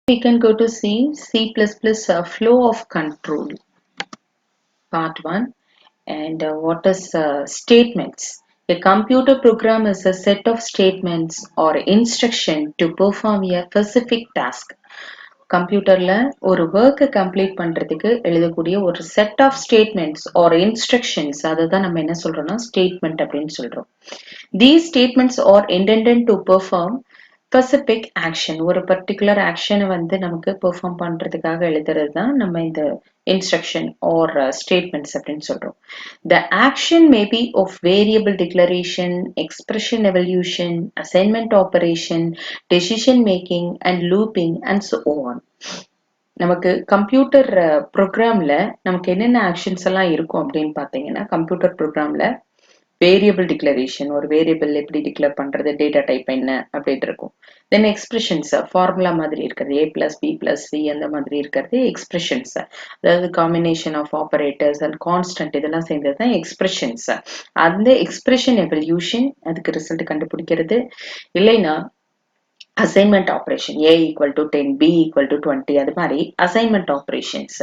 We can go to C++ flow of control, part 1. And what is statements? A computer program is a set of statements or instruction to perform a specific task. கம்ப்யூட்டர்ல ஒரு ஒர்க்கை complete பண்றதுக்கு எழுதக்கூடிய ஒரு set of statements or instructions அதை தான் நம்ம என்ன சொல்றோம்னா ஸ்டேட்மெண்ட் அப்படின்னு சொல்றோம். These statements are intended to perform specific action. ஒரு பர்டிகுலர் ஆக்ஷனை வந்து நமக்கு பெர்ஃபார்ம் பண்றதுக்காக எழுதுறது தான் நம்ம இந்த instruction or statements அப்படின்னு சொல்றோம். The action may be of variable declaration, expression evolution, assignment operation, decision making and looping and so on. நமக்கு கம்ப்யூட்டர் ப்ரோக்ராம்ல நமக்கு என்னென்ன ஆக்ஷன்ஸ் எல்லாம் இருக்கும் அப்படின்னு பார்த்தீங்கன்னா கம்ப்யூட்டர் ப்ரோக்ராம்ல வேரியபிள் டிக்ளரேஷன், ஒரு வேரியபிள் எப்படி டிக்ளேர் பண்றது, டேட்டா டைப் என்ன அப்படின்ட்டு இருக்கும். தென் எக்ஸ்பிரஷன்ஸ், ஃபார்முலா மாதிரி இருக்கிறது, a+b+c அந்த மாதிரி இருக்கிறது எக்ஸ்பிரஷன்ஸ், அதாவது combination of operators and constant இதெல்லாம் சேர்ந்தது தான் எக்ஸ்பிரஷன்ஸ். அந்த எக்ஸ்பிரஷன் எவல்யூஷன் அதுக்கு ரிசல்ட் கண்டுபிடிக்கிறது, இல்லைன்னா assignment operation a equal to 10 b equal to 20 அது மாதிரி assignment operations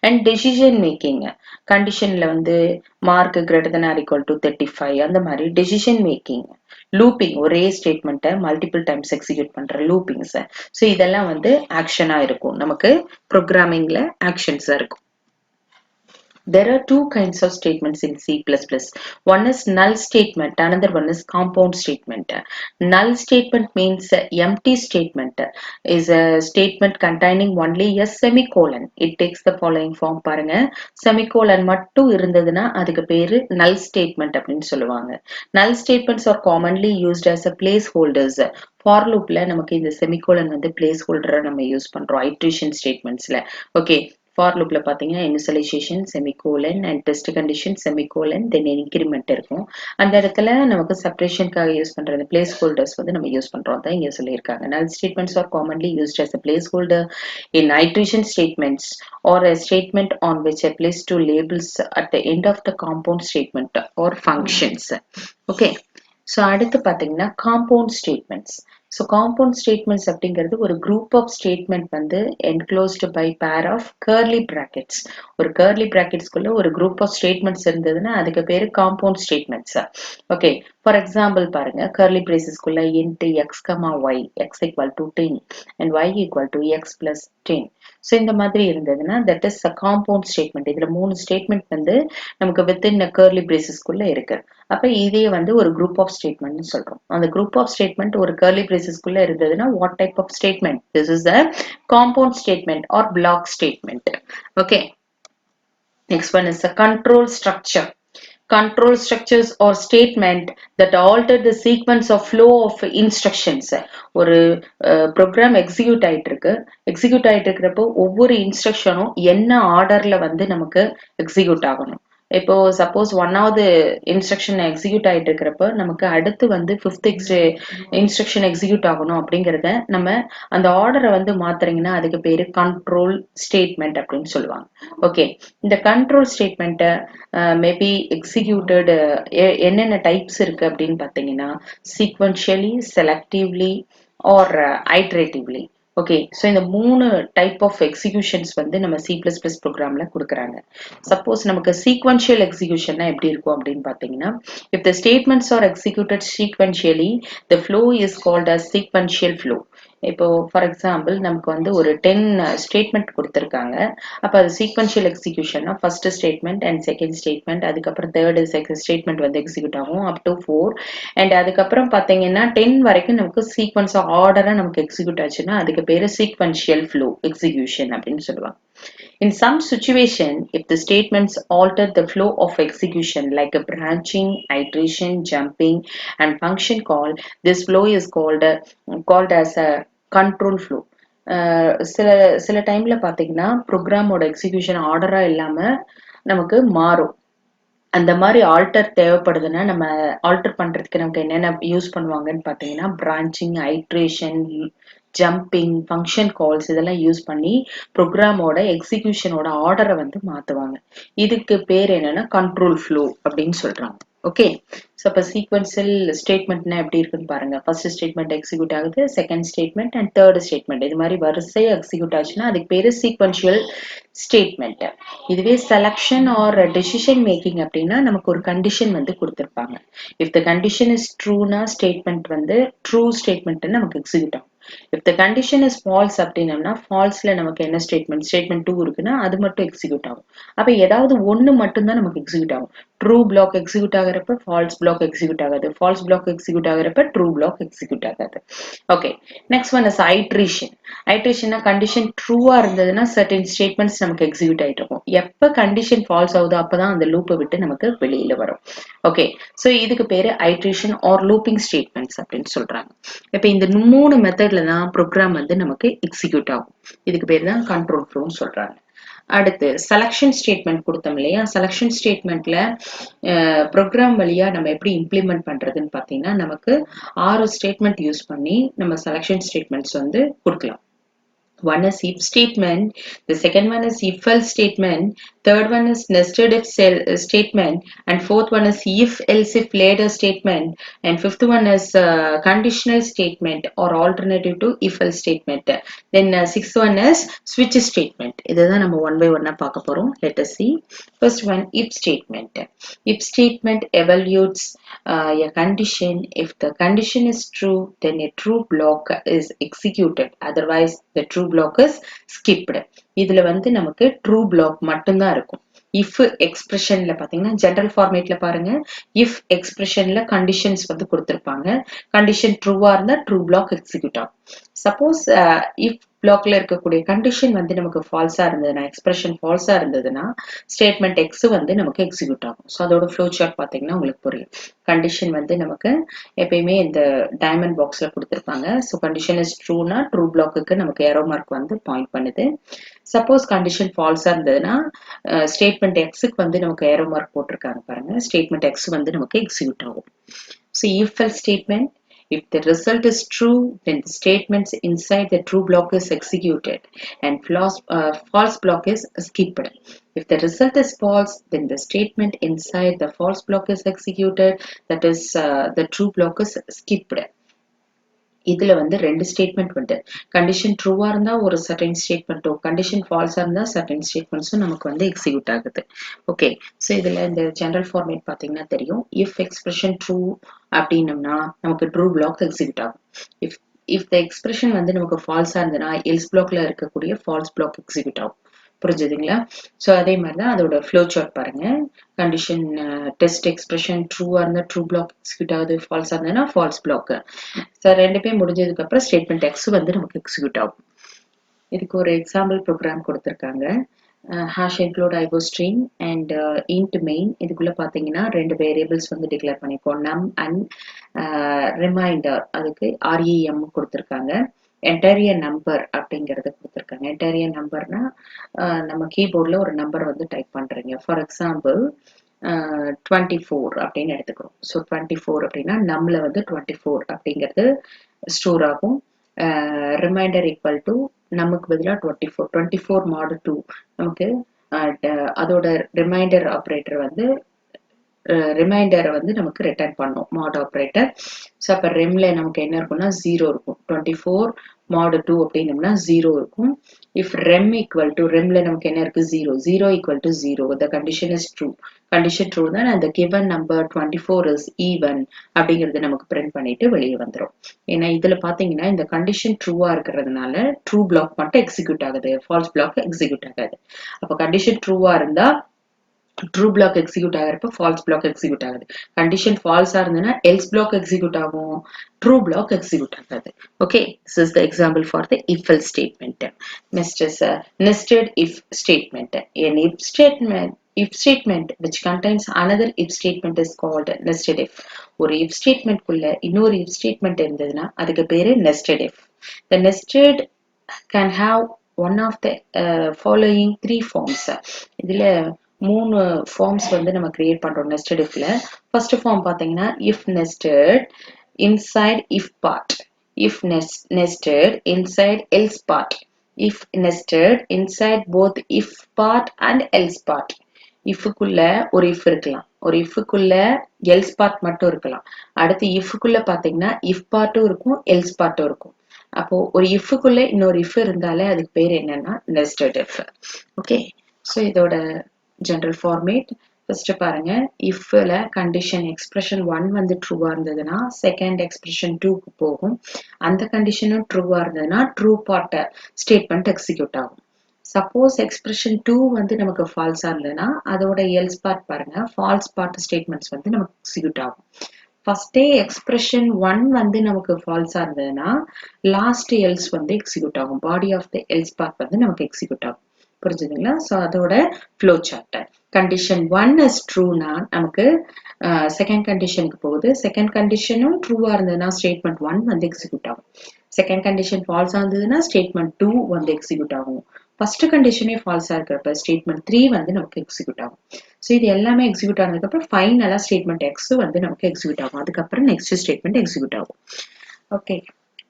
and decision making conditionல வந்து mark greater than or equal to 35 அந்த மாதிரி decision making, looping ஒரே ஸ்டேட்மெண்ட்டை மல்டிபிள் டைம்ஸ் எக்ஸிக்யூட் பண்ற லூப்பிங்ஸ். ஸோ இதெல்லாம் வந்து ஆக்ஷனா இருக்கும், நமக்கு ப்ரோக்ராமிங்ல ஆக்ஷன்ஸா இருக்கும். There are two kinds of statements in C++. One is null statement, another one is compound statement. Null statement means empty statement is a statement containing only a semicolon. It takes the following form பாருங்க. Semicolon மட்டும் இருந்ததுன்னா அதுக்கு பேரு null statement அப்படின்னு சொல்லுவாங்க. Null statements are commonly used as a placeholders. For loopல நமக்கு இந்த semicolon வந்து placeholder நம்ம யூஸ் பண்றோம் iteration statementsல. Okay. For loopல பாத்தீங்கன்னா initialization semicolon and test condition semicolon then increment இருக்கும். அந்த இடத்துல நமக்கு separationக்காக யூஸ் பண்ற அந்த placeholders வந்து நம்ம யூஸ் பண்றோம் தான் இங்க சொல்லியிருக்காங்க. Null statements are commonly used as a placeholder in iteration statements or a statement on which I place two labels at the end of the compound statement or functions. Okay. So அடுத்து பாத்தீங்கன்னா compound statements. So compound statements அப்படிங்கிறது ஒரு group of statement வந்து enclosed by pair of curly brackets. ஒரு curly bracketsக்குள்ள ஒரு group of statements இருந்ததுன்னா அதுக்கு பேரு compound statements. Okay. For example பாருங்க, curly bracesக்குள்ள int x, y, x equal to 10 and y equal to x plus 10. So இந்த மாதிரி இருந்ததுன்னா that is a compound statement. இதுல 3 statement வந்து நமக்கு within a curly bracesக்குள்ள இருக்கு. அப்ப இதையே வந்து ஒரு group of statement சொல்றோம். அந்த group of statement ஒரு curly bracesக்குள்ள இருந்ததுன்னா what type of statement? This is a compound statement or block statement. Okay. Next one is a control structure. Control structures or statement that alter the sequence of flow of instructions. ஒரு program execute ஆயிட்டு இருக்கிறப்போ ஒவ்வொரு இன்ஸ்ட்ரக்ஷனும் என்ன ஆர்டர்ல வந்து நமக்கு execute ஆகணும். இப்போ சப்போஸ் ஒன்னாவது இன்ஸ்ட்ரக்ஷன் எக்ஸிக்யூட் ஆயிட்டு இருக்கிறப்ப நமக்கு அடுத்து வந்து ஃபிஃப்த் இன்ஸ்ட்ரக்ஷன் எக்ஸிக்யூட் ஆகணும் அப்படிங்கிறத நம்ம அந்த ஆர்டரை வந்து மாத்துறீங்கன்னா அதுக்கு பேரு கண்ட்ரோல் ஸ்டேட்மெண்ட் அப்படின்னு சொல்லுவாங்க. ஓகே, இந்த கண்ட்ரோல் ஸ்டேட்மெண்ட்டை மேபி எக்ஸிக்யூட்டட் என்னென்ன டைப்ஸ் இருக்கு அப்படின்னு பார்த்தீங்கன்னா sequentially, selectively or iteratively. Okay, so இந்த 3 டைப் ஆஃப் எக்ஸிக்யூஷன்ஸ் வந்து நம்ம C++ ப்ரோக்ராம்ல கொடுக்குறாங்க. சப்போஸ் நமக்கு சீக்வென்ஷியல் எக்ஸிக்யூஷன்னா எப்படி இருக்கும் அப்படின்னு பார்த்தீங்கன்னா, if the statements are executed sequentially, the flow is called as sequential flow. இப்போ ஃபார் எக்ஸாம்பிள் நமக்கு வந்து ஒரு 10 ஸ்டேட்மெண்ட் கொடுத்துருக்காங்க. அப்போ அது சீக்வென்ஷியல் எக்ஸிக்யூஷன்னா first statement and second statement, அதுக்கப்புறம் தேர்டு ஸ்டேட்மெண்ட் வந்து எக்ஸிக்யூட் ஆகும் அப் டு 4. அண்ட் அதுக்கப்புறம் பார்த்தீங்கன்னா 10 வரைக்கும் நமக்கு சீக்வென்ஸ் ஆர்டரா நமக்கு எக்ஸிக்யூட் ஆச்சுன்னா அதுக்கு பேரு சீக்வென்ஷியல் ஃப்ளோ எக்ஸிக்யூஷன் அப்படின்னு சொல்லுவாங்க. In some situation, if the statements alter the flow of execution like a branching, iteration, jumping and function call, this flow is called as a control flow. சில டைம்ல பாத்தீங்கன்னா ப்ரோக்ராமோட execution ஆர்டரா இல்லாம நமக்கு மாறும். அந்த மாதிரி ஆல்டர் தேவைப்படுதுன்னா நம்ம ஆல்டர் பண்றதுக்கு நமக்கு என்னென்ன யூஸ் பண்ணுவாங்கன்னு பாத்தீங்கன்னா branching, iteration, jumping, function calls இதெல்லாம் யூஸ் பண்ணி ப்ரோக்ராமோட எக்ஸிக்யூஷனோட ஆர்டரை வந்து மாத்துவாங்க. இதுக்கு பேர் என்னன்னா கண்ட்ரோல் ஃப்ளோ அப்படின்னு சொல்றாங்க. Okay, so அப்ப sequential statement னா எப்படி இருக்குன்னு பாருங்க. First statement execute ஆகுது, second statement and third statement. இது மாதிரி வரிசையா execute ஆச்சுன்னா அதுக்கு பேரு sequential statement. இதுவே selection or decision making அப்படின்னா நமக்கு ஒரு condition வந்து கொடுத்திருப்பாங்க. If the condition is true னா statement வந்து true statement நமக்கு execute ஆகும். If the condition is false அப்படின்னம்னா falseல நமக்கு என்ன statement 2 இருக்குன்னா அது மட்டும் execute ஆகும். அப்ப ஏதாவது ஒண்ணு மட்டும் தான் நமக்கு execute ஆகும். True block execute ஆகறப்ப false block execute ஆகாது. False block execute ஆகறப்ப true block execute ஆகாது. Okay. Next one is iteration. Iterationனா condition true ஆ இருந்ததுன்னா certain statements நமக்கு execute ஆயிட்டு இருக்கும். எப்ப condition false ஆகுதோ அப்பதான் அந்த loop விட்டு நமக்கு வெளியில வரும். Okay. So இதுக்கு பேரு iteration or looping statements அப்படின்னு சொல்றாங்க. இப்ப இந்த 3 மெத்தட்ல தான் program வந்து நமக்கு execute ஆகும். இதுக்கு பேரு தான் control flow சொல்றாங்க. அடுத்து செலக்ஷன் ஸ்டேட்மெண்ட் கொடுத்தோம் இல்லையா செலக்ஷன் ஸ்டேட்மெண்ட்ல ப்ரோக்ராம் வழியா நம்ம எப்படி இம்ப்ளிமெண்ட் பண்றதுன்னு பார்த்தீங்கன்னா நமக்கு 6 ஸ்டேட்மெண்ட் யூஸ் பண்ணி நம்ம செலக்ஷன் ஸ்டேட்மெண்ட்ஸ் வந்து கொடுக்கலாம். One is if statement, the second one is if else statement, third one is nested if statement, and fourth one is if else if later statement, and fifth one is conditional statement or alternative to if else statement. Then sixth one is switch statement. இதுதான் நம்ம one by one பார்க்க போறோம். Let us see. First one if statement. If statement evaluates a condition. If the condition is true, then a true block is executed. Otherwise, the true block is skipped. இதுல வந்து நமக்கு true block மட்டும்தான் இருக்கும். If expressionல பாத்தீங்கன்னா general formatல பாருங்க if expressionல conditions வந்து கொடுத்திருப்பாங்க condition true ஆ இருந்தா true block execute ஆகும். Suppose if blockல இருக்கக்கூடிய condition வந்து நமக்கு false ஆ இருந்ததுன்னா expression false ஆ இருந்ததுன்னா statement x வந்து நமக்கு execute ஆகும். So அதோட flow chart பாத்தீங்கன்னா உங்களுக்கு புரியும். Condition வந்து நமக்கு எப்பயுமே இந்த diamond boxல கொடுத்திருப்பாங்க. So condition is true னா true blockக்கு நமக்கு arrow mark வந்து point பண்ணுது. Suppose condition false ஆ இருந்ததுன்னா statement xக்கு வந்து நமக்கு arrow mark போட்டிருக்காங்க பாருங்க. Statement x வந்து நமக்கு execute ஆகும். So if else statement, if the result is true, then the statements inside the true block is executed and false block is skipped. If the result is false, then the statement inside the false block is executed, that is the true block is skipped. இதுல வந்து ரெண்டு statement வந்து condition ட்ரூவா இருந்தா ஒரு certain ஸ்டேட்மெண்ட்டும் condition ஃபால்ஸா இருந்தா certain ஸ்டேட்மெண்ட்ஸும் நமக்கு வந்து எக்ஸிக்யூட் ஆகுது. ஓகே, ஸோ இதுல இந்த ஜெனரல் ஃபார்மேட் பாத்தீங்கன்னா தெரியும். இஃப் எக்ஸ்பிரஷன் ட்ரூ அப்படின்னம்னா நமக்கு ட்ரூ பிளாக் எக்ஸிக்யூட் ஆகும். இஃப் இஃப் த எக்ஸ்பிரஷன் வந்து நமக்கு ஃபால்ஸா இருந்ததுன்னா எல்ஸ் பிளாக்ல இருக்கக்கூடிய ஃபால்ஸ் பிளாக் எக்ஸிக்யூட் ஆகும். புரிஞ்சுதுங்களா? ஸோ அதே மாதிரி தான் அதோட ஃப்ளோ சார்ட் பாருங்க. கண்டிஷன் டெஸ்ட் எக்ஸ்பிரஷன் ட்ரூவா இருந்தா ட்ரூ பிளாக் எக்ஸிக்யூட் ஆகுது, ஃபால்ஸா இருந்ததுன்னா ஃபால்ஸ் பிளாக். ஸோ ரெண்டுமே முடிஞ்சதுக்கு அப்புறம் ஸ்டேட்மெண்ட் எக்ஸ் வந்து நமக்கு எக்ஸிக்யூட் ஆகும். இதுக்கு ஒரு எக்ஸாம்பிள் ப்ரோக்ராம் கொடுத்துருக்காங்க. Hash include IO stream and int main. இதுக்குள்ள பாத்தீங்கன்னா ரெண்டு வேரியபிள்ஸ் வந்து டிக்ளேர் பண்ணிப்போம், நம் அண்ட் ரிமைண்டர். அதுக்கு REM கொடுத்துருக்காங்க. என்டையர் நம்பர் அப்படிங்கறத கொடுத்துருக்காங்க. என்டையர் நம்பர்னா நம்ம கீபோர்ட்ல ஒரு நம்பர் வந்து டைப் பண்றீங்க. ஃபார் எக்ஸாம்பிள் 24 அப்படின்னு எடுத்துக்கிறோம். ஸோ 24 அப்படின்னா நம்மள வந்து 24 அப்படிங்கிறது ஸ்டோர் ஆகும். ரிமைண்டர் ஈக்குவல் டு நமக்கு பதிலாக 24 mod 2 நமக்கு அதோட ரிமைண்டர் ஆப்ரேட்டர் வந்து ரிமைண்டரை வந்து நமக்கு ரிட்டர்ன் பண்ணும் மாட் ஆப்ரேட்டர். ஸோ அப்போ ரெம்ல நமக்கு என்ன இருக்கும்னா 0 இருக்கும். 24 mod 2 அப்படின்னம்னா 0 இருக்கும். இஃப் ரெம் ஈக்குவல் டு ரெம்ல நமக்கு என்ன இருக்கு 0 equal to 0, the condition is true. Condition true தான் அந்த கிவன் நம்பர் 24 இஸ் ஈவன் அப்படிங்கிறது நமக்கு பிரிண்ட் பண்ணிட்டு வெளியே வந்துடும். ஏன்னா இதுல பாத்தீங்கன்னா இந்த கண்டிஷன் ட்ரூவா இருக்கிறதுனால ட்ரூ பிளாக் மட்டும் எக்ஸிக்யூட் ஆகுது, ஃபால்ஸ் பிளாக் எக்ஸிக்யூட் ஆகாது. அப்போ கண்டிஷன் ட்ரூவா இருந்தா ட்ரூ பிளாக் எக்ஸிக்யூட் ஆகிறப்ப ஃபால்ஸ் பிளாக் எக்ஸிக்யூட் ஆகுது. கண்டிஷன் ஃபால்ஸா இருந்ததுன்னா எல்ஸ் பிளாக் எக்ஸிக்யூட் ஆகும், ட்ரூ பிளாக் எக்ஸிக்யூட் ஆகாது. Okay, this is the example for the if else statement. Next is nested if statement. an if statement which contains another if statement is called nested if. ஒரு if statement குள்ள இன்னொரு if statement இருந்ததுன்னா அதுக்கு பேரு nested if. The nested can have one of the following three forms. இதுல மூணு forms வந்து நம்ம கிரியேட் பண்றோம் நெஸ்டட் இஃப்ல. ஃபர்ஸ்ட் ஃபார்ம் பாத்தீங்கன்னா if nested inside if part, if nested inside else part, if nested inside both if part and else part. ifக்குள்ள ஒரு if இருக்கலாம், ஒரு இஃப்க்குள்ள else part மட்டும் இருக்கலாம். அடுத்து இஃப்க்குள்ள பாத்தீங்கன்னா இஃப் பார்ட்டும் இருக்கும், எல்ஸ் பார்ட்டும் இருக்கும். அப்போ ஒரு இஃப்க்குள்ள இன்னொரு இஃப் இருந்தாலே அதுக்கு பேர் என்னன்னா நெஸ்டட் இஃப். ஓகே, ஸோ இதோட ஜெனரல் ஃபார்மேட் ஃபர்ஸ்ட் பாருங்க. இஃப்ல கண்டிஷன் எக்ஸ்பிரஷன் 1 வந்து ட்ரூவா இருந்ததுன்னா செகண்ட் எக்ஸ்பிரஷன் 2க்கு போகும். அந்த கண்டிஷனும் ட்ரூவா இருந்ததுன்னா ட்ரூ பார்ட் ஸ்டேட்மெண்ட் எக்ஸிக்யூட் ஆகும். சப்போஸ் எக்ஸ்பிரஷன் 2 வந்து நமக்கு ஃபால்ஸா இருந்ததுன்னா அதோட எல்ஸ் பார்ட் பாருங்க, ஃபால்ஸ் பார்ட் ஸ்டேட்மெண்ட்ஸ் வந்து நமக்கு எக்ஸிக்யூட் ஆகும். ஃபர்ஸ்டே எக்ஸ்பிரஷன் 1 வந்து நமக்கு ஃபால்ஸா இருந்ததுன்னா லாஸ்ட் எல்ஸ் வந்து எக்ஸிக்யூட் ஆகும். Body of the else part வந்து நமக்கு எக்ஸிக்யூட் ஆகும். புரிஞ்சுதுங்களா? ஸோ அதோட ஃப்ளோ சார்ட். கண்டிஷன் 1 இஸ் ட்ரூனா நமக்கு செகண்ட் கண்டிஷனுக்கு போகுது. செகண்ட் கண்டிஷனும் ட்ரூவா இருந்ததுன்னா ஸ்டேட்மெண்ட் 1 வந்து எக்ஸிக்யூட் ஆகும். செகண்ட் கண்டிஷன் ஃபால்ஸா இருந்ததுன்னா ஸ்டேட்மெண்ட் 2 வந்து எக்ஸிக்யூட் ஆகும். ஃபர்ஸ்ட் கண்டிஷனே ஃபால்ஸா இருக்கிறப்ப ஸ்டேட்மெண்ட் 3 வந்து நமக்கு எக்ஸிக்யூட் ஆகும். ஸோ இது எல்லாமே எக்ஸிக்யூட் ஆனதுக்கப்புறம் ஃபைனலா ஸ்டேட்மெண்ட் எக்ஸ் வந்து நமக்கு எக்ஸிக்யூட் ஆகும். அதுக்கப்புறம் நெக்ஸ்ட் ஸ்டேட்மெண்ட் எக்ஸிக்யூட் ஆகும். ஓகே,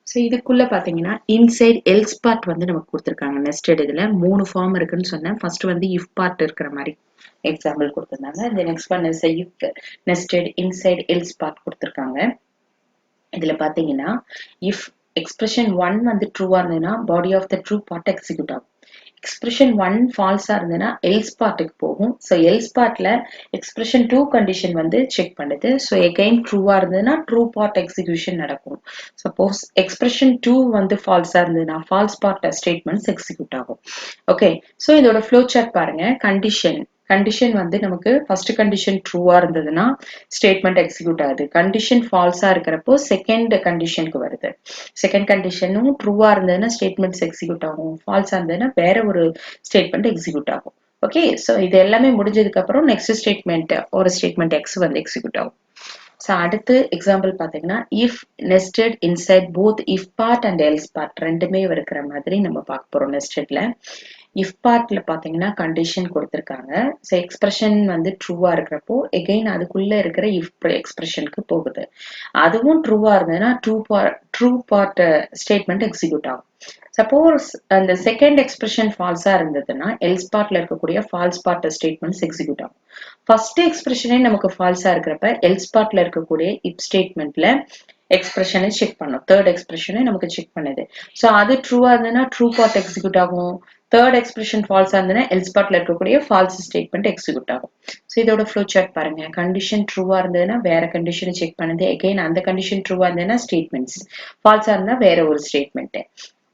ஸோ இதுக்குள்ள பாத்தீங்கன்னா இன்சைட் எல்ஸ் பார்ட் வந்து நமக்கு கொடுத்துருக்காங்க. நெஸ்டட் இதுல 3 ஃபார்ம் இருக்குன்னு சொன்னேன். ஃபர்ஸ்ட் வந்து இஃப் பார்ட் இருக்கிற மாதிரி எக்ஸாம்பிள் கொடுத்துருந்தாங்க. இந்த next one is if nested inside else part கொடுத்துருக்காங்க. இதுல பாத்தீங்கன்னா இஃப் எக்ஸ்பிரஷன் 1 வந்து ட்ரூவா இருந்ததுன்னா body of the true part execute ஆகும். எக்ஸ்பிரஷன் 1 ஃபால்ஸா இருந்ததுன்னா எல்ஸ் பார்ட்டுக்கு போகும். ஸோ எல்ஸ் பார்ட்ல எக்ஸ்பிரஷன் 2 கண்டிஷன் வந்து செக் பண்ணுது. ஸோ எகைன் ட்ரூவா இருந்ததுன்னா ட்ரூ பார்ட் எக்ஸிக்யூஷன் நடக்கும். சப்போஸ் எக்ஸ்பிரஷன் 2 வந்து ஃபால்ஸா இருந்ததுன்னா ஃபால்ஸ் பார்ட் ஸ்டேட்மெண்ட்ஸ் எக்ஸிக்யூட் ஆகும். ஓகே, ஸோ இதோட ஃப்ளோ சார்ட் பாருங்க. கண்டிஷன் வந்து நமக்கு ஃபர்ஸ்ட் கண்டிஷன் ட்ரூவா இருந்ததுன்னா ஸ்டேட்மெண்ட் எக்ஸிக்யூட் ஆகுது. கண்டிஷன் ஃபால்ஸா இருக்கிறப்போ செகண்ட் கண்டிஷனுக்கு வருது. செகண்ட் கண்டிஷனும் ட்ரூவா இருந்ததுன்னா ஸ்டேட்மெண்ட்ஸ் எக்ஸிக்யூட் ஆகும். ஃபால்ஸா இருந்ததுன்னா வேற ஒரு ஸ்டேட்மெண்ட் எக்ஸிக்யூட் ஆகும். ஓகே, ஸோ இது எல்லாமே முடிஞ்சதுக்கு அப்புறம் நெக்ஸ்ட் ஸ்டேட்மெண்ட் ஒரு ஸ்டேட்மெண்ட் எக்ஸ் வந்து எக்ஸிக்யூட் ஆகும். ஸோ அடுத்து எக்ஸாம்பிள் பார்த்தீங்கன்னா if nested inside both if part and else part ரெண்டுமே இருக்கிற மாதிரி நம்ம பார்க்க போறோம். நெஸ்டட்ல இஃப் பார்ட்ல பாத்தீங்கன்னா கண்டிஷன் கொடுத்துருக்காங்க. ஸோ எக்ஸ்பிரஷன் வந்து ட்ரூவா இருக்கிறப்போ எகெயின் அதுக்குள்ள இருக்கிற இஃப் எக்ஸ்பிரஷனுக்கு போகுது. அதுவும் ட்ரூவா இருந்ததுன்னா ட்ரூ பார்ட் ஸ்டேட்மெண்ட் எக்ஸிக்யூட் ஆகும். சப்போஸ் அந்த செகண்ட் எக்ஸ்பிரஷன் ஃபால்ஸா இருந்ததுன்னா எல்ஸ் பார்ட்ல இருக்கக்கூடிய ஃபால்ஸ் பார்ட் ஸ்டேட்மெண்ட்ஸ் எக்ஸிக்யூட் ஆகும். ஃபர்ஸ்ட் எக்ஸ்பிரஷனே நமக்கு ஃபால்ஸா இருக்கிறப்ப எல்ஸ் பார்ட்ல இருக்கக்கூடிய இஃப் ஸ்டேட்மெண்ட்ல எக்ஸ்பிரஷனை செக் பண்ணும். தேர்ட் எக்ஸ்பிரஷனை நமக்கு செக் பண்ணுது. ஸோ அது ட்ரூவா இருந்ததுன்னா ட்ரூ பார்ட் எக்ஸிக்யூட் ஆகும். தேர்ட் எக்ஸ்பிரஷன் ஃபால்ஸா இருந்ததுன்னா எல்ஸ் பார்ட்ல இருக்கக்கூடிய ஃபால்ஸ் ஸ்டேட்மெண்ட் எக்ஸிக்யூட் ஆகும். ஸோ இதோட ஃப்ளோ சார்ட் பாருங்க. கண்டிஷன் ட்ரூவா இருந்ததுன்னா வேற கண்டிஷனை செக் பண்ணுது. எகைன் அந்த கண்டிஷன் ட்ரூவா இருந்ததுன்னா ஸ்டேட்மெண்ட்ஸ், ஃபால்ஸா இருந்தா வேற ஒரு ஸ்டேட்மெண்ட்.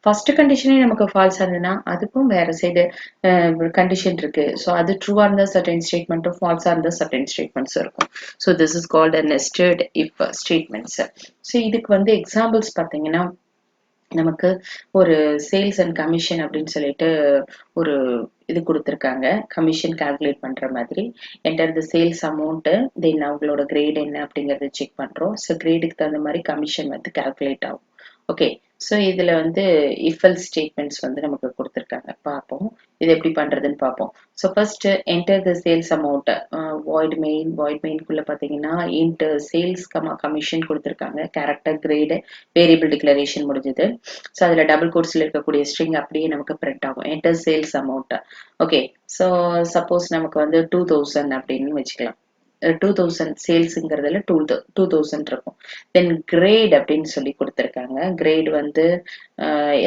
ஃபர்ஸ்ட் கண்டிஷனே நமக்கு ஃபால்ஸா இருந்ததுன்னா அதுக்கும் வேற சைடு கண்டிஷன் இருக்கு. ஸோ அது ட்ரூவா இருந்தா சர்டன் ஸ்டேட்மெண்ட்டும் ஃபால்ஸா இருந்தா சர்டன் ஸ்டேட்மெண்ட்ஸ் இருக்கும். So this is called a nested if statements. So இதுக்கு வந்து எக்ஸாம்பிள்ஸ் பார்த்தீங்கன்னா நமக்கு ஒரு சேல்ஸ் அண்ட் கமிஷன் அப்படின்னு சொல்லிட்டு ஒரு இது கொடுத்துருக்காங்க. கமிஷன் கால்குலேட் பண்ற மாதிரி என்டர் த சேல்ஸ் அமௌண்ட், தென் அவங்களோட கிரேட் என்ன அப்படிங்கறத செக் பண்றோம். ஸோ கிரேடுக்கு தகுந்த மாதிரி கமிஷன் வந்து கால்குலேட் ஆகும். ஓகே, ஸோ இதுல வந்து இஃப் எல்ஸ் ஸ்டேட்மெண்ட்ஸ் வந்து நமக்கு கொடுத்துருக்காங்க. பார்ப்போம் இது எப்படி பண்றதுன்னு பார்ப்போம். So first enter the sales amount, void மெயின்குள்ள பார்த்தீங்கன்னா இன்ட் சேல்ஸ் கமிஷன் கொடுத்துருக்காங்க. கேரக்டர் கிரேடு வேரியபிள் டிக்ளரேஷன் முடிஞ்சது. ஸோ அதில் டபுள் கோட்ஸ்ல இருக்கக்கூடிய ஸ்ட்ரிங் அப்படியே நமக்கு பிரிண்ட் ஆகும். Enter sales amount. Okay, so suppose நமக்கு வந்து 2000 அப்படின்னு வச்சுக்கலாம். 2000 சேல்ஸுங்கிறதுல 2000 இருக்கும். தென் கிரேட் அப்படின்னு சொல்லி கொடுத்துருக்காங்க. கிரேட் வந்து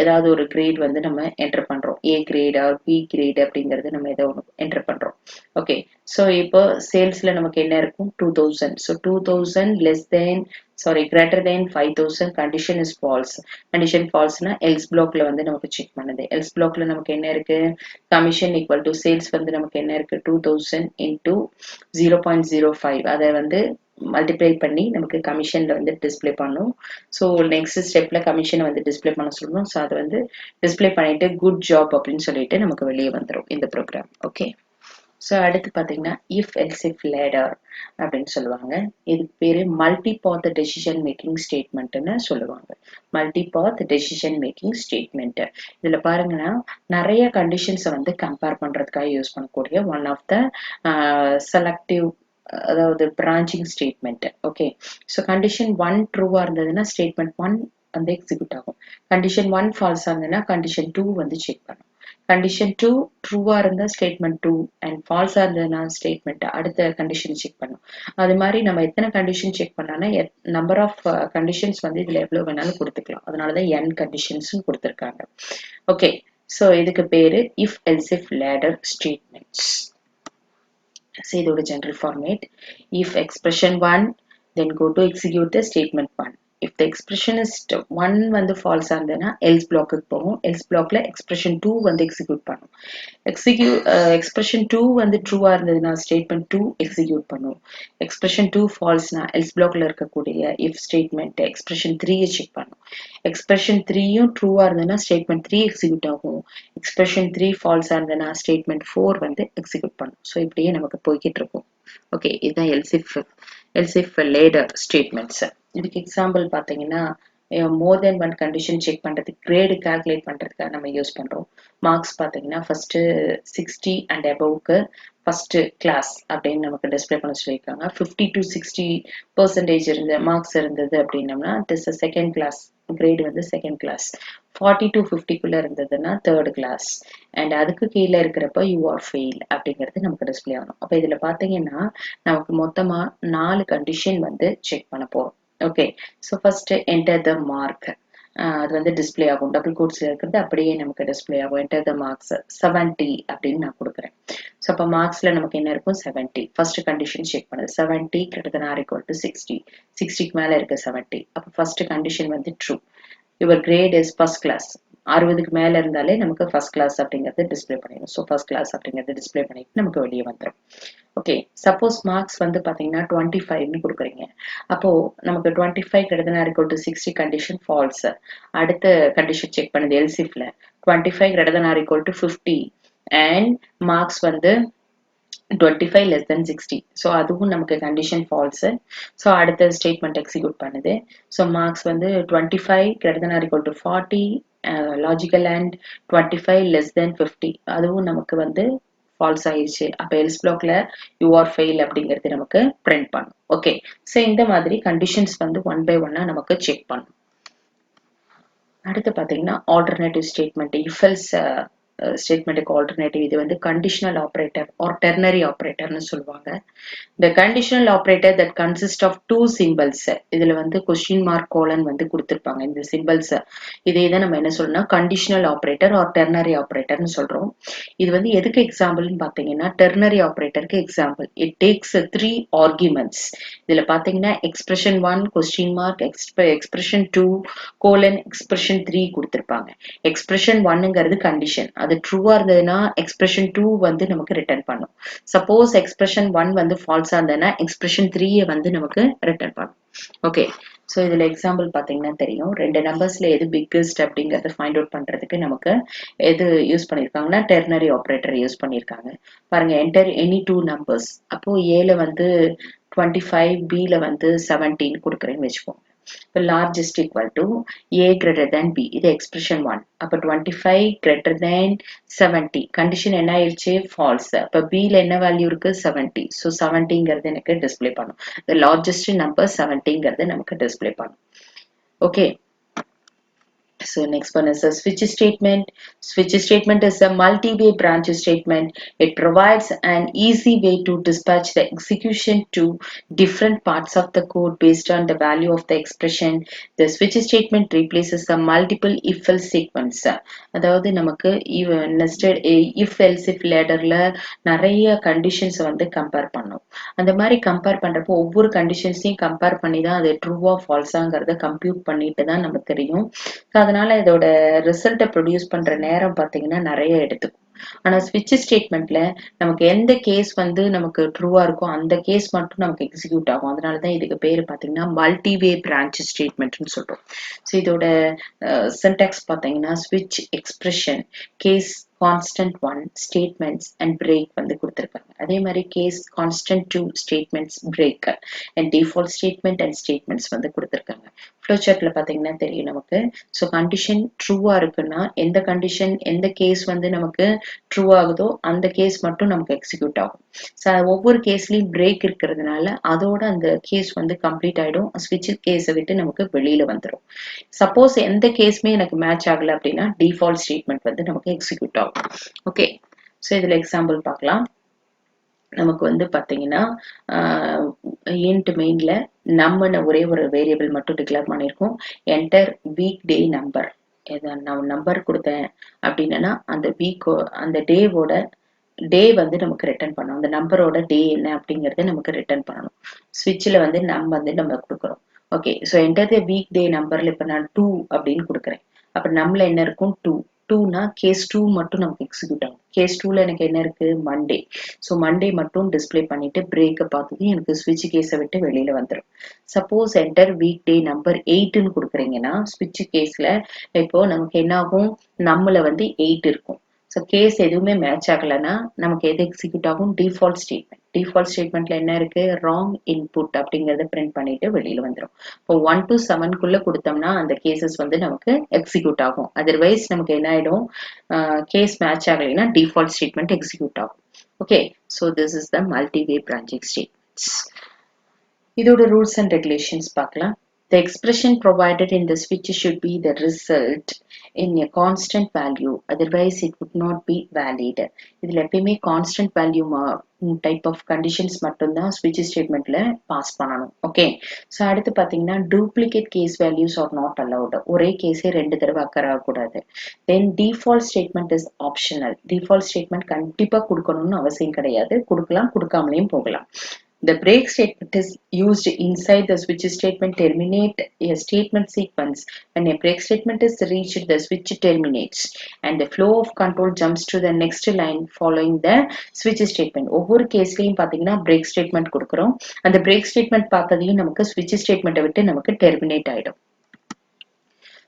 ஏதாவது ஒரு கிரேட் வந்து நம்ம என்டர் பண்றோம். ஏ கிரேட் ஆர் பி கிரேட் அப்படிங்கிறது நம்ம ஏதோ ஒன்று என்டர் பண்றோம். ஓகே, ஸோ இப்போ சேல்ஸ்ல நமக்கு என்ன இருக்கும் 2000. So 2000 less than greater than 5000 condition is false. Condition falseனா else blockல வந்து நமக்கு செக் பண்ணுது. else blockல நமக்கு என்ன இருக்கு, commission equal to sales வந்து நமக்கு என்ன இருக்கு 2000 into 0.05 அதை வந்து மல்டிப்ளை பண்ணி நமக்கு கமிஷன்ல வந்து டிஸ்பிளே பண்ணும். ஸோ நெக்ஸ்ட் ஸ்டெப்ல கமிஷனை வந்து டிஸ்பிளே பண்ண சொல்லணும். ஸோ அதை வந்து டிஸ்பிளே பண்ணிட்டு குட் ஜாப் அப்படின்னு சொல்லிட்டு நமக்கு வெளியே வந்துடும் இந்த ப்ரோக்ராம். ஓகே, ஸோ அடுத்து பார்த்தீங்கன்னா இஃப் எல்ஸ் இஃப் லேடர் அப்படின்னு சொல்லுவாங்க. இதுக்கு பேரு மல்டி பாத் டெசிஷன் மேக்கிங் ஸ்டேட்மெண்ட்னு சொல்லுவாங்க. மல்டி பாத் டெசிஷன் மேக்கிங் ஸ்டேட்மெண்ட். இதுல பாருங்கன்னா நிறைய கண்டிஷன்ஸை வந்து கம்பேர் பண்றதுக்காக யூஸ் பண்ணக்கூடிய ஒன் ஆஃப் த செலக்டிவ், அதாவது branching statement. Okay, so condition 1 ட்ரூவா இருந்ததுன்னா ஸ்டேட்மெண்ட் 1 வந்து எக்ஸிக்யூட் ஆகும். கண்டிஷன் 1 ஃபால்ஸா இருந்ததுன்னா கண்டிஷன் 2 வந்து செக் பண்ணும். condition 2 ட்ரூவா இருந்தா ஸ்டேட்மெண்ட் 2 and ஃபால்ஸா இருந்ததுன்னா ஸ்டேட்மெண்ட் அடுத்த கண்டிஷன் செக் பண்ணும். அது மாதிரி நம்ம எத்தனை கண்டிஷன் செக் பண்ணானா நம்பர் ஆஃப் கண்டிஷன்ஸ் வந்து இதுல எவ்வளவு வேணாலும் கொடுத்துக்கலாம். அதனாலதான் n கண்டிஷன்ஸ் கொடுத்திருக்காங்க. ஓகே, சோ இதுக்கு பேரு if else if ladder statements. So இதோட general format, if expression 1 then go to execute the statement 1. If the expression is 1 வந்து false ஆனதுன்னா else block க்கு போகும். else blockல expression 2 வந்து execute பண்ணும். expression 2 வந்து true ஆ இருந்ததுன்னா statement 2 execute பண்ணும். expression 2 falseனா else blockல இருக்கக்கூடிய if statement expression 3 check பண்ணும். expression 3 யும் true ஆ இருந்ததுன்னா statement 3 execute ஆகும். expression 3 false ஆ இருந்ததுன்னா statement 4 வந்து execute பண்ணும். So இப்படியே நமக்கு போய்கிட்டு இருக்கும். ஓகே, இதுதான் else if later statements. இதுக்கு எக்ஸாம்பிள் பாத்தீங்கன்னா more than one condition check பண்றதுக்கு grade calculate பண்றதுக்காக நம்ம யூஸ் பண்றோம். மார்க்ஸ் பாத்தீங்கன்னா first 60 and above first class அப்படின்னு நமக்கு டிஸ்பிளே பண்ண சொல்லியிருக்காங்க. 50 to 60% இருந்த மார்க்ஸ் இருந்தது அப்படின்னம்னா it is second class, grade வந்து செகண்ட் கிளாஸ். 40 to 50 இருந்ததுன்னா தேர்ட் கிளாஸ், அண்ட் அதுக்கு கீழே இருக்கிறப்ப யூ ஆர் ஃபெயில் அப்படிங்கிறது நமக்கு டிஸ்பிளே ஆகணும். அப்ப இதுல பாத்தீங்கன்னா நமக்கு மொத்தமா 4 கண்டிஷன் வந்து செக் பண்ண போறோம். Okay, so first enter the mark, அது வந்து டிஸ்பிளே ஆகும். டபுள் கோட்ஸ்ல இருக்கிறது அப்படியே நமக்கு டிஸ்பிளே ஆகும். என்டர் த மார்க்ஸ் 70 அப்படின்னு நான் கொடுக்குறேன். ஸோ அப்போ மார்க்ஸ்ல நமக்கு என்ன இருக்கும் 70. ஃபர்ஸ்ட் கண்டிஷன் செக் பண்ணுது 70 greater ஆர் ஈக்குவல் டு 60. 60க்கு மேல இருக்கு 70. அப்போ ஃபர்ஸ்ட் கண்டிஷன் வந்து true. Your grade is first class. 60க்கு மேல இருந்தாலே நமக்கு ஃபர்ஸ்ட் கிளாஸ் அப்படிங்கிறது டிஸ்பிளே பண்ணிடும். ஸோ ஃபர்ஸ்ட் கிளாஸ் அப்படிங்கிறது டிஸ்பிளே பண்ணிட்டு நமக்கு வெளியே வந்துடும். ஓகே, சப்போஸ் மார்க்ஸ் வந்து பாத்தீங்கன்னா 25ன்னு கொடுக்குறீங்க. அப்போ நமக்கு 25 greater than or equal to 60 condition false. அடுத்த கண்டிஷன் செக் பண்ணுது else ifல 25 greater than or equal to 50 and marks வந்து 25 less than 60. ஸோ அதுவும் நமக்கு கண்டிஷன் ஃபால்ஸ். ஸோ அடுத்த ஸ்டேட்மெண்ட் எக்ஸிக்யூட் பண்ணுது. ஸோ மார்க்ஸ் வந்து 25 greater than or equal to 40 logical and 25 less than 50 அதுவும் நமக்கு வந்து ஃபால்ஸ் ஆயிடுச்சு. அப்ப எல்ஸ் பிளாக்ல யூ ஆர் ஃபெயில் அப்படிங்கிறது நமக்கு பிரிண்ட் பண்ணும். ஓகே, ஸோ இந்த மாதிரி கண்டிஷன்ஸ் வந்து ஒன் பை ஒன்னா நமக்கு செக் பண்ணும். அடுத்து பாத்தீங்கன்னா ஆல்டர்னேட்டிவ் ஸ்டேட்மெண்ட், இஃப் எல்ஸ் ஸ்டேட்மெண்ட்டுக்கு ஆல்டர்னேட்டிவ் இது வந்து கண்டிஷனல் ஆப்ரேட்டர் ஆர் டெர்னரி ஆப்ரேட்டர்னு சொல்லுவாங்க. The conditional operator that consists of two symbols. இதுல வந்து question mark colon வந்து கொடுத்திருப்பாங்க இந்த symbols. இதே தான் நம்ம என்ன சொல்லணும்னா conditional operator or ternary operator னு சொல்றோம். இது வந்து எதுக்கு எக்ஸாம்பிள்னு பாத்தீங்கன்னா ternary operatorக்கு example. It takes 3 arguments. இதுல பாத்தீங்கன்னா expression 1 question mark, expression 2 colon, expression 3 கொடுத்திருப்பாங்க. expression 1ங்கிறது condition. அது ட்ரூவா இருந்ததுன்னா expression 2 வந்து நமக்கு ரிட்டர்ன் பண்ணும். சப்போஸ் expression 1 வந்து ஃபால்ஸா இருந்ததுன்னா expression 3 வந்து நமக்கு ரிட்டர்ன் பண்ணும். ஓகே, ஸோ இதுல எக்ஸாம்பிள் பாத்தீங்கன்னா தெரியும். ரெண்டு நம்பர்ஸ்ல எது பிக்கஸ்ட் அப்படிங்கறத ஃபைண்ட் அவுட் பண்றதுக்கு நமக்கு எது யூஸ் பண்ணிருக்காங்கன்னா டெர்னரி ஆப்ரேட்டர் யூஸ் பண்ணிருக்காங்க. பாருங்க, என்டர் எனி டூ நம்பர்ஸ். அப்போ ஏல வந்து 25, பில வந்து 17 கொடுக்குறேன்னு வச்சுக்கோங்க. இப்போ largest equal to a greater than b, இது expression 1. அப்போ 25 greater than 70 கண்டிஷன் என்ன ஆயிடுச்சு ஃபால்ஸ். அப்போ b ல என்ன வேல்யூ இருக்கு 70. ஸோ 70ங்கிறது எனக்கு டிஸ்பிளே பண்ணும். the largest number 70ங்கிறது நமக்கு டிஸ்பிளே பண்ணும். Okay, so next one is a switch statement. Switch statement is a multi-way branch statement. It provides an easy way to dispatch the execution to different parts of the code based on the value of the expression. The switch statement replaces a multiple if-else sequence. அதாவது நமக்கு nested if-else if ladderல நிறைய conditions வந்து compare பண்ணும். அந்த மாதிரி compare பண்றப்போ ஒவ்வொரு கண்டிஷன்ஸையும் compare பண்ணி தான் அது ட்ரூவா ஃபால்ஸாங்கிறத கம்ப்யூட் பண்ணிட்டு தான் நமக்கு தெரியும். அதனால இதோட ரிசல்ட்டை ப்ரொடியூஸ் பண்ற நேரம் பாத்தீங்கன்னா நிறைய எடுத்துக்கும். ஆனா ஸ்விட்ச் ஸ்டேட்மெண்ட்ல நமக்கு எந்த கேஸ் வந்து நமக்கு ட்ரூவா இருக்கோ அந்த கேஸ் மட்டும் நமக்கு எக்ஸிக்யூட் ஆகும். அதனாலதான் இதுக்கு பேரு பாத்தீங்கன்னா மல்டிவே பிரான்ச் ஸ்டேட்மெண்ட்னு சொல்றோம். ஸோ இதோட சின்டாக்ஸ் பாத்தீங்கன்னா ஸ்விட்ச் expression case constant 1 statements and break வந்து கொடுத்திருக்காங்க. அதே மாதிரி case constant 2 statements break and default statement and statements வந்து கொடுத்திருக்காங்க. flowchartல பாத்தீங்கன்னா தெரியும் நமக்கு. So condition true இருக்குன்னா எந்த condition எந்த கேஸ் வந்து நமக்கு true ஆகுதோ அந்த கேஸ் மட்டும் நமக்கு எக்ஸிக்யூட் ஆகும். So ஒவ்வொரு கேஸ்லயும் பிரேக் இருக்கிறதுனால அதோட அந்த கேஸ் வந்து கம்ப்ளீட் ஆயிடும். ஸ்விட்ச் கேஸை விட்டு நமக்கு வெளியில வந்துடும். சப்போஸ் எந்த கேஸுமே எனக்கு மேட்ச் ஆகல அப்படின்னா டிஃபால்ட் ஸ்டேட்மெண்ட் வந்து நமக்கு எக்ஸிக்யூட் ஆகும். ஓகே, ஸோ இதுல எக்ஸாம்பிள் பார்க்கலாம். நமக்கு வந்து பாத்தீங்கன்னா இன்ட் மெயின்ல நம்மன்னு ஒரே ஒரு வேரியபிள் மட்டும் டிக்ளேர் பண்ணியிருக்கோம். Enter weekday number. நான் நம்பர் கொடுத்தேன் அப்படின்னா அந்த வீக் அந்த டேவோட டே வந்து நமக்கு ரிட்டர்ன் பண்ணணும். அந்த நம்பரோட டே என்ன அப்படிங்கறத நமக்கு ரிட்டர்ன் பண்ணணும். ஸ்விட்ச்ல வந்து நம்ம கொடுக்குறோம். Okay, so enter the week day நம்பர்ல இப்ப நான் 2 அப்படின்னு கொடுக்குறேன். அப்ப நம்மள என்ன இருக்கும் 2. 2னா கேஸ் 2 மட்டும் நமக்கு எக்ஸிக்யூட் ஆகும். கேஸ் 2ல எனக்கு என்ன இருக்கு மண்டே. ஸோ மண்டே மட்டும் டிஸ்பிளே பண்ணிட்டு பிரேக்கை பார்த்தது எனக்கு ஸ்விட்ச் கேஸை விட்டு வெளியில வந்துடும். Suppose enter weekday number 8ன்னு கொடுக்குறீங்கன்னா ஸ்விட்ச் கேஸ்ல இப்போ நமக்கு என்ன ஆகும், நம்மள வந்து 8 இருக்கும். ஸோ கேஸ் எதுவுமே மேட்ச் ஆகலைன்னா நமக்கு எது எக்ஸிக்யூட் ஆகும், டிஃபால்ட் ஸ்டேட்மெண்ட். டிஃபால்ட் ஸ்டேட்மெண்ட்ல என்ன இருக்கு, ராங் இன்புட் அப்படிங்கறத பிரிண்ட் பண்ணிட்டு வெளியில வந்துடும். இப்போ 1 to 7க்குள்ள கொடுத்தோம்னா அந்த கேசஸ் வந்து நமக்கு எக்ஸிக்யூட் ஆகும். அதர்வைஸ் நமக்கு என்ன ஆயிடும், கேஸ் மேட்ச் ஆகலைன்னா டிஃபால்ட் ஸ்டேட்மெண்ட் எக்ஸிக்யூட் ஆகும். Okay, so this is the multiway branching statements. இதோட ரூல்ஸ் அண்ட் ரெகுலேஷன்ஸ் பார்க்கலாம். The expression provided in the switch should be the result in a constant value, otherwise it would not be valid. இதுல எப்பயுமே constant value type of conditions மட்டும்தான் switch statementல pass பண்ணணும். Okay, so அடுத்து பார்த்தீங்கன்னா duplicate case values are not allowed. ஒரே கேஸே 2 தடவை occur ஆகக்கூடாது. Then default statement is optional. default statement கண்டிப்பா கொடுக்கணும்னு அவசியம் கிடையாது, கொடுக்கலாம் கொடுக்காமலேயும் போகலாம். The break statement is used inside the switch statement terminate a statement sequence. When a break statement is reached, the switch terminates and the flow of control jumps to the next line following the switch statement. ஒவ்வொரு கேஸ்லயும் பாத்தீங்கன்னா break statement கொடுக்கிறோம். அந்த break statement பார்த்ததையும் நமக்கு switch statement விட்டு நமக்கு terminate ஆயிடும்.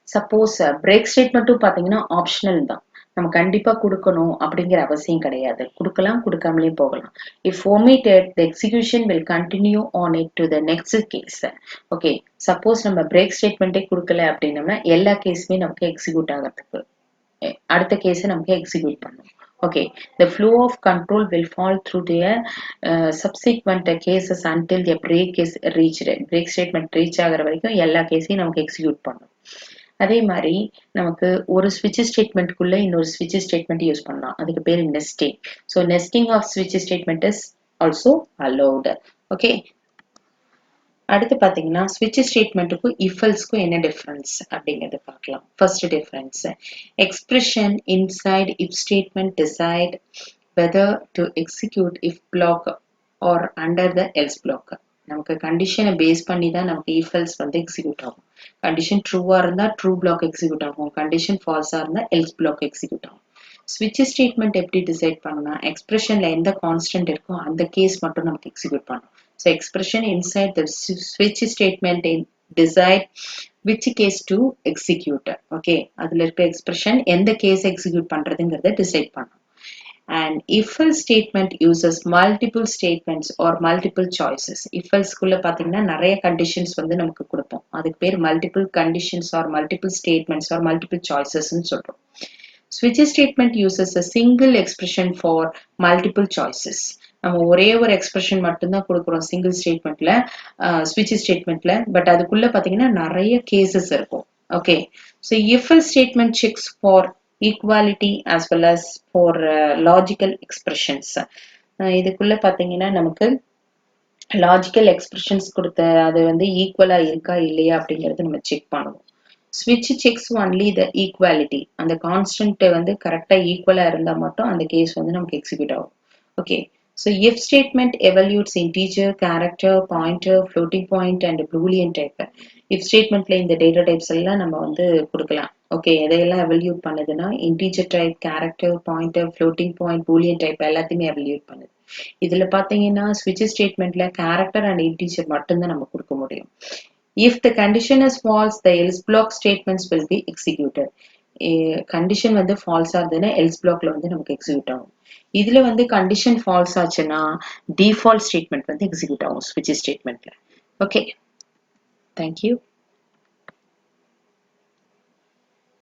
Suppose break ஸ்டேட்மெண்ட்டும் பாத்தீங்கன்னா optional தான், நம்ம கண்டிப்பா கொடுக்கணும் அப்படிங்கிற அவசியம் கிடையாது, கொடுக்கலாம் கொடுக்காமலே போகலாம். If omitted the execution will continue on it to the next case. Okay, suppose நம்ம பிரேக் ஸ்டேட்மெண்ட்டே கொடுக்கல அப்படின்னம்னா எல்லா கேஸுமே நமக்கு எக்ஸிக்யூட் ஆகிறதுக்கு அடுத்த கேஸை நமக்கு எக்ஸிக்யூட் பண்ணும். Okay, the flow of control will fall through the subsequent cases until the break is reached. break statement reach ஆகிற வரைக்கும் எல்லா கேஸையும் நமக்கு எக்ஸிக்யூட் பண்ணும். அதே மாதிரி நமக்கு ஒரு ஸ்விட்ச் ஸ்டேட்மெண்ட்குள்ள இன்னொரு ஸ்விட்ச் ஸ்டேட்மெண்ட் யூஸ் பண்ணலாம், அதுக்கு பேர் நெஸ்டிங். ஸோ நெஸ்டிங் ஆஃப் ஸ்விட்ச் statement is also allowed. Okay, அடுத்து பாத்தீங்கன்னா ஸ்விட்ச் ஸ்டேட்மெண்ட்டுக்கும் இஃபெல்ஸ்க்கும் என்ன டிஃபரன்ஸ் அப்படிங்கறத பார்க்கலாம். First difference, expression inside if statement decide whether to execute if black are under the else black. நமக்கு கண்டிஷனை பேஸ் பண்ணி தான் நமக்கு இஃபெல்ஸ் வந்து எக்ஸிக்யூட் ஆகும். கண்டிஷன் ட்ரூவா இருந்தா ட்ரூ பிளாக் எக்ஸிக்யூட் ஆகும், கண்டிஷன் ஃபால்ஸா இருந்தா எல்ஸ் பிளாக் எக்ஸிக்யூட் ஆகும். ஸ்விட்ச் ஸ்டேட்மெண்ட் எப்படி டிசைட் பண்ணா, எக்ஸ்பிரஷன்ல எந்த கான்ஸ்டன்ட் இருக்கோ அந்த கேஸ் மட்டும் நமக்கு எக்ஸிக்யூட் பண்ணும். So expression inside the switch statement in decide which case to execute. Okay, அதுல இருக்க expression எந்த case execute பண்றதுங்கிறத decide பண்ணும். And if else statement uses multiple statements or multiple choices. if else குள்ள பாத்தீங்கன்னா நிறைய conditions வந்து நமக்கு கொடுப்போம், அதுக்கு பேர் multiple conditions or multiple statements or multiple choices ன்னு சொல்றோம். Switch statement uses a single expression for multiple choices. நம்ம ஒரே ஒரு எக்ஸ்பிரஷன் மட்டும்தான் கொடுக்குறோம் சிங்கிள் ஸ்டேட்மெண்ட்ல, ஸ்விட்ச் ஸ்டேட்மெண்ட்ல, பட் அதுக்குள்ள பாத்தீங்கன்னா நிறைய கேசஸ் இருக்கும். Okay, so if else statement sex for equality as well as for logical expressions. இதுக்குள்ள பாத்தீங்கன்னா நமக்கு லாஜிக்கல் எக்ஸ்பிரஷன்ஸ் கொடுத்த அது வந்து ஈக்குவலா இருக்கா இல்லையா அப்படிங்கறது நம்ம செக் பண்ணுவோம். ஸ்விட்ச் செக்ஸ் ஒன்லி த ஈக்குவாலிட்டி, அந்த கான்ஸ்டன்ட் வந்து கரெக்டா ஈக்குவலா இருந்தா மட்டும் அந்த கேஸ் வந்து நமக்கு எக்ஸிக்யூட் ஆகும். Okay, so if statement evaluates integer, character, pointer, floating point and boolean type. if statementல இந்த data types எல்லாம் நம்ம வந்து கொடுக்கலாம். ஓகே, எதையெல்லாம் evaluate பண்ணுதுன்னா integer type, character, pointer, floating point, boolean type எல்லாத்தையுமே evaluate பண்ணுது. இதுல பாத்தீங்கன்னா switch statementல character and integer மட்டும்தான் நம்ம கொடுக்க முடியும். if the condition is false, the else block statements will be executed. Condition வந்து ஃபால்ஸ் ஆகுதுன்னா எல்ஸ் பிளாக்ல வந்து நமக்கு எக்ஸிக்யூட் ஆகும். இதுல வந்து கண்டிஷன் ஃபால்ஸ் ஆச்சுன்னா டிஃபால்ட் ஸ்டேட்மெண்ட் வந்து எக்ஸிக்யூட் ஆகும் ஸ்விட்ச் ஸ்டேட்மெண்ட்ல. Okay, thank you.